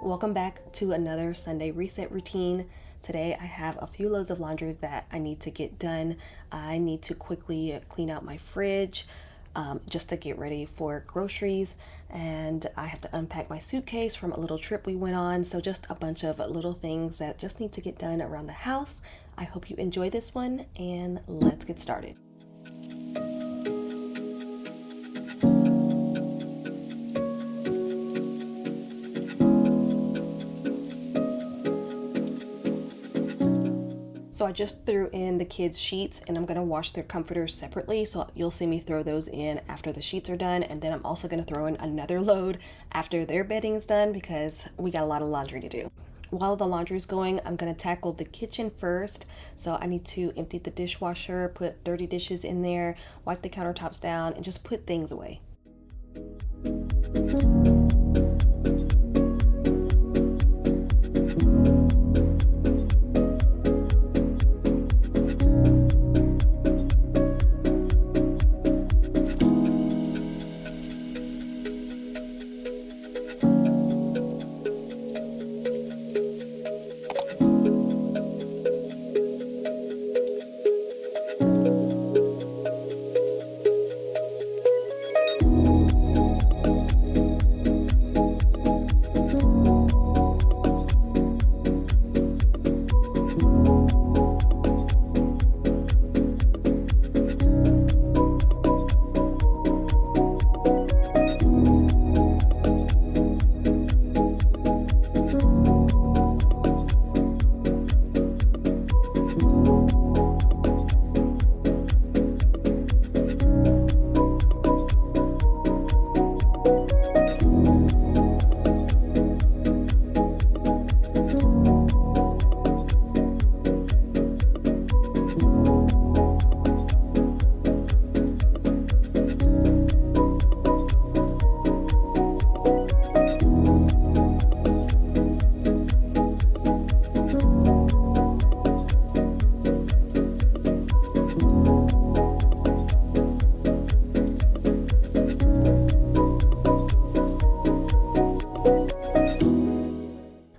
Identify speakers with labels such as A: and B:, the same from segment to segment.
A: Welcome back to another Sunday reset routine. Today I have a few loads of laundry that I need to get done. I need to quickly clean out my fridge just to get ready for groceries, and I have to unpack my suitcase from a little trip we went on. So just a bunch of little things that just need to get done around the house. I hope you enjoy this one, and let's get started. So I just threw in the kids' sheets, and I'm going to wash their comforters separately. So you'll see me throw those in after the sheets are done. And then I'm also going to throw in another load after their bedding is done because we got a lot of laundry to do. While the laundry is going, I'm going to tackle the kitchen first. So I need to empty the dishwasher, put dirty dishes in there, wipe the countertops down, and just put things away.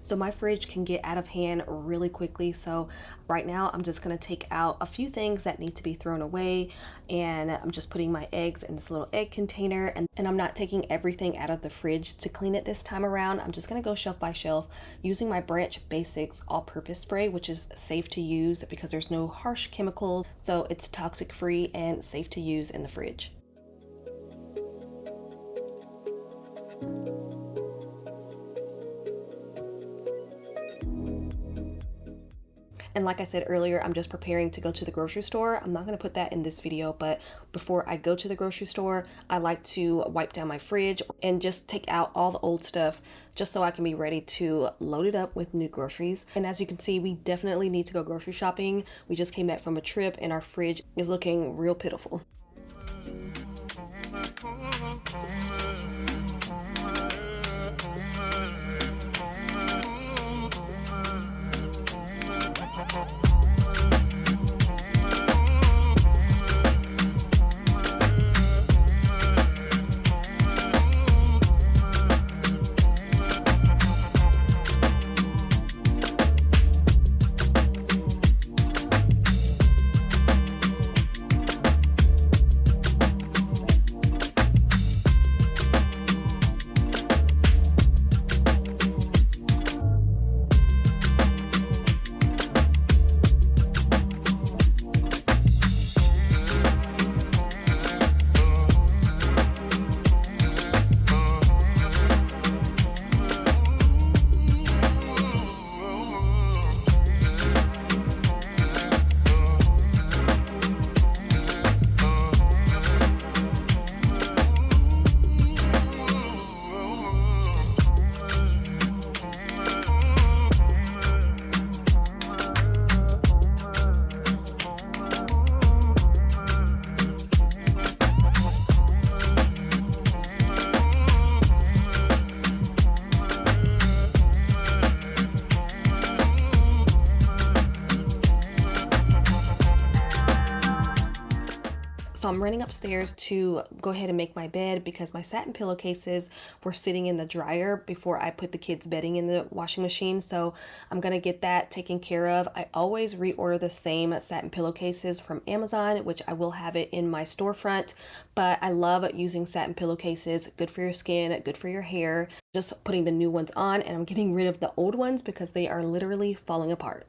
A: So my fridge can get out of hand really quickly. So right now I'm just going to take out a few things that need to be thrown away, and I'm just putting my eggs in this little egg container, and I'm not taking everything out of the fridge to clean it this time around. I'm just going to go shelf by shelf using my Branch Basics all-purpose spray, which is safe to use because there's no harsh chemicals, so it's toxic free and safe to use in the fridge. And like I said earlier, I'm just preparing to go to the grocery store. I'm not going to put that in this video, but before I go to the grocery store, I like to wipe down my fridge and just take out all the old stuff just so I can be ready to load it up with new groceries. And as you can see, we definitely need to go grocery shopping. We just came back from a trip and our fridge is looking real pitiful. So I'm running upstairs to go ahead and make my bed because my satin pillowcases were sitting in the dryer before I put the kids' bedding in the washing machine. So I'm gonna get that taken care of. I always reorder the same satin pillowcases from Amazon, which I will have it in my storefront, but I love using satin pillowcases. Good for your skin, good for your hair. Just putting the new ones on, and I'm getting rid of the old ones because they are literally falling apart.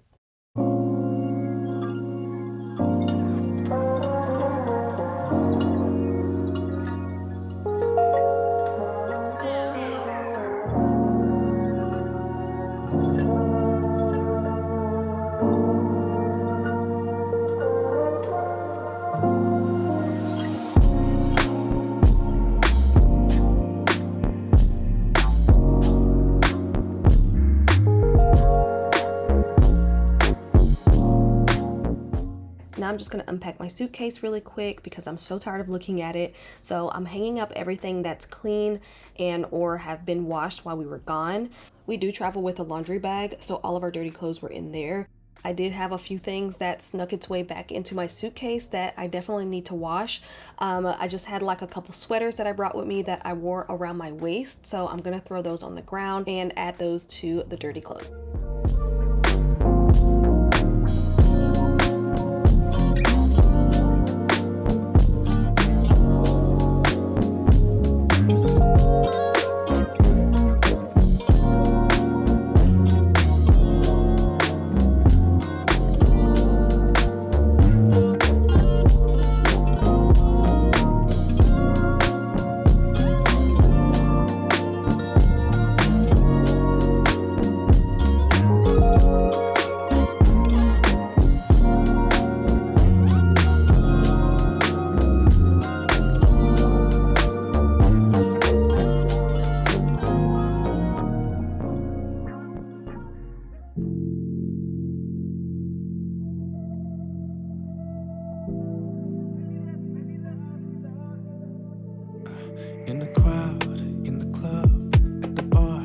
A: Now I'm just going to unpack my suitcase really quick because I'm so tired of looking at it. So I'm hanging up everything that's clean and or have been washed while we were gone. We do travel with a laundry bag, so all of our dirty clothes were in there. I did have a few things that snuck its way back into my suitcase that I definitely need to wash. I just had like a couple sweaters that I brought with me that I wore around my waist. So I'm going to throw those on the ground and add those to the dirty clothes.
B: In the crowd, in the club, at the bar,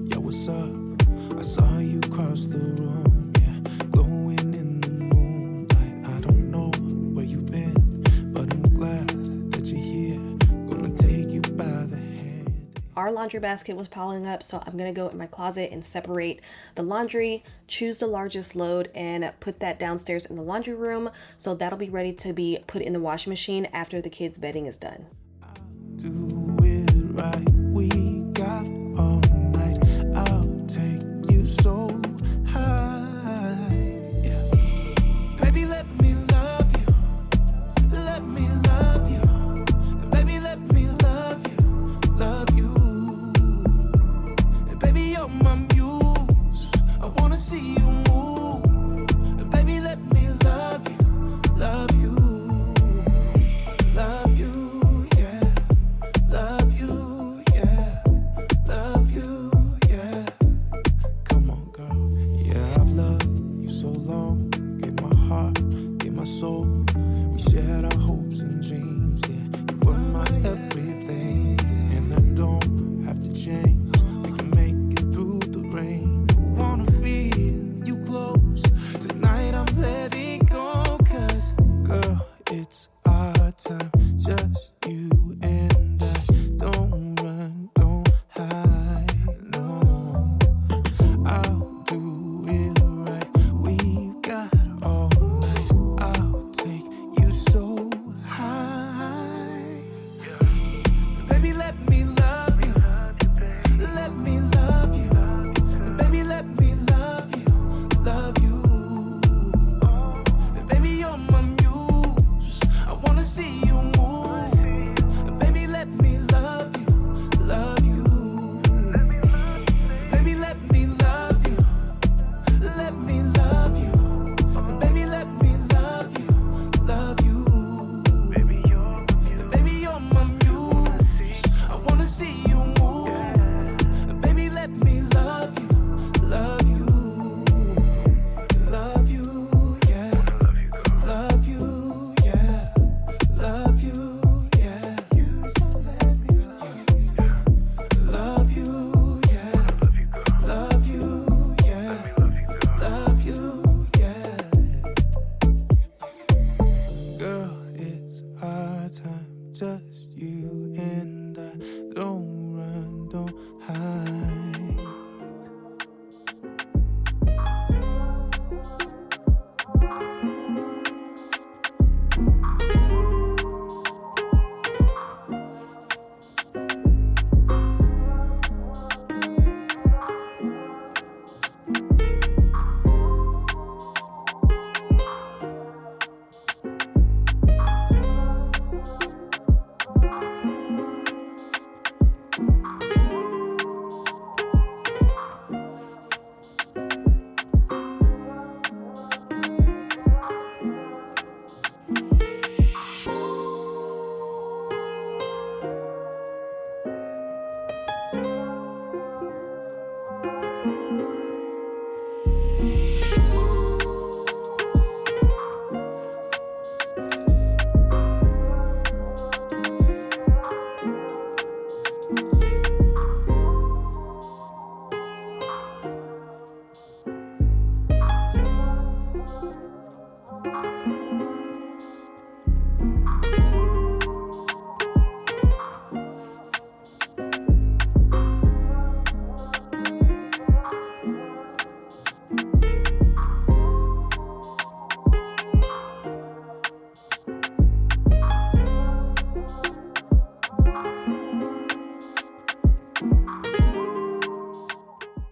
B: yo, what's up? I saw you cross the room, yeah, glowing in the moonlight. I don't know where you've been, but I'm glad that you're here. Gonna take you by the hand.
A: Our laundry basket was piling up, so I'm gonna go in my closet and separate the laundry, choose the largest load, and put that downstairs in the laundry room. So that'll be ready to be put in the washing machine after the kids' bedding is done.
B: Do it right, we got all night. I'll take you so high, yeah. Baby, let me love you, let me love you. Baby, let me love you, love you. And baby, you're my muse, I wanna see you move. And baby, let me love you, love you, love you, yeah.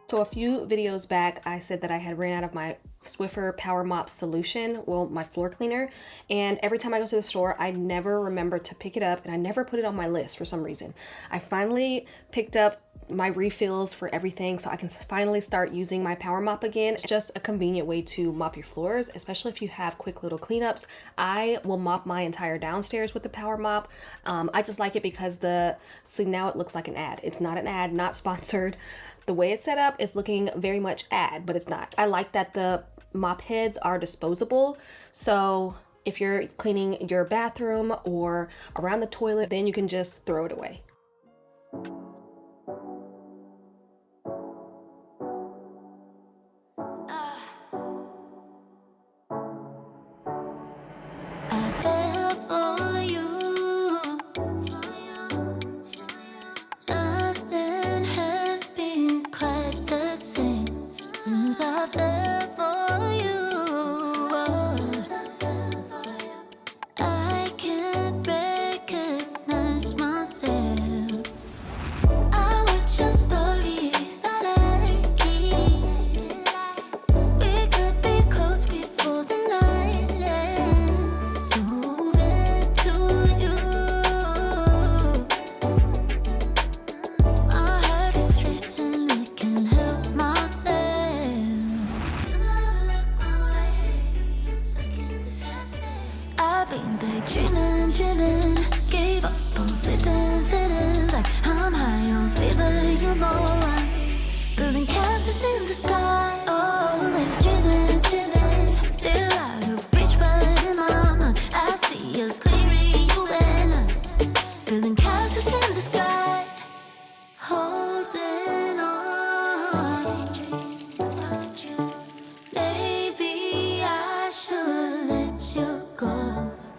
A: So a few videos back, I said that I had ran out of my Swiffer Power Mop solution, well, my floor cleaner, and every time I go to the store, I never remember to pick it up, and I never put it on my list for some reason. I finally picked up my refills for everything so I can finally start using my Power Mop again. It's just a convenient way to mop your floors, especially if you have quick little cleanups. I will mop my entire downstairs with the Power Mop. I just like it because so now it looks like an ad. It's not an ad, not sponsored. The way it's set up is looking very much ad, but it's not. I like that the mop heads are disposable, so if you're cleaning your bathroom or around the toilet, then you can just throw it away.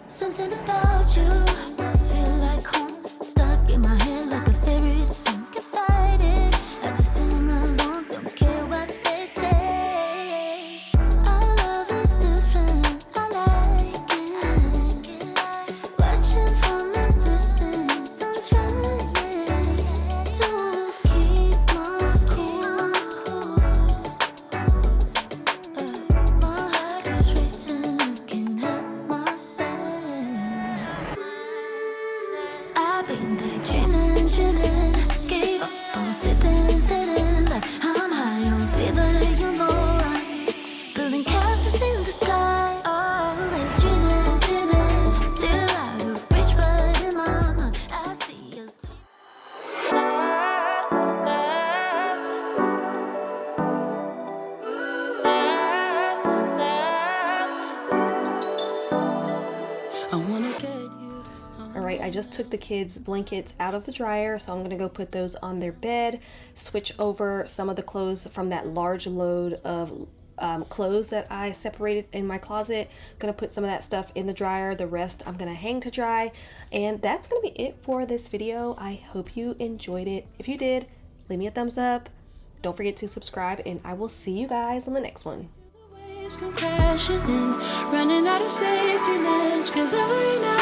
B: Something about you feel like home, stuck in my head like a favorite song. Can't fight it, I just sing along, don't care what they say. Our love is different, I like it. Watching from a distance, I'm trying to keep my cool. My heart is racing, I can't help myself. I've been there dreaming, gave up on sleeping, feeling like I'm high on fever, you know I'm building castles in the sky. Always dreaming, still out of reach, but in my mind I see us. I wanna get you.
A: All right, I just took the kids' blankets out of the dryer, so I'm gonna go put those on their bed, switch over some of the clothes from that large load of clothes that I separated in my closet. Gonna put some of that stuff in the dryer, the rest I'm gonna hang to dry, and that's gonna be it for this video. I hope you enjoyed it. If you did, leave me a thumbs up. Don't forget to subscribe, and I will see you guys on the next one.
B: Waves come crashing in, running out of safety nets, 'cause every night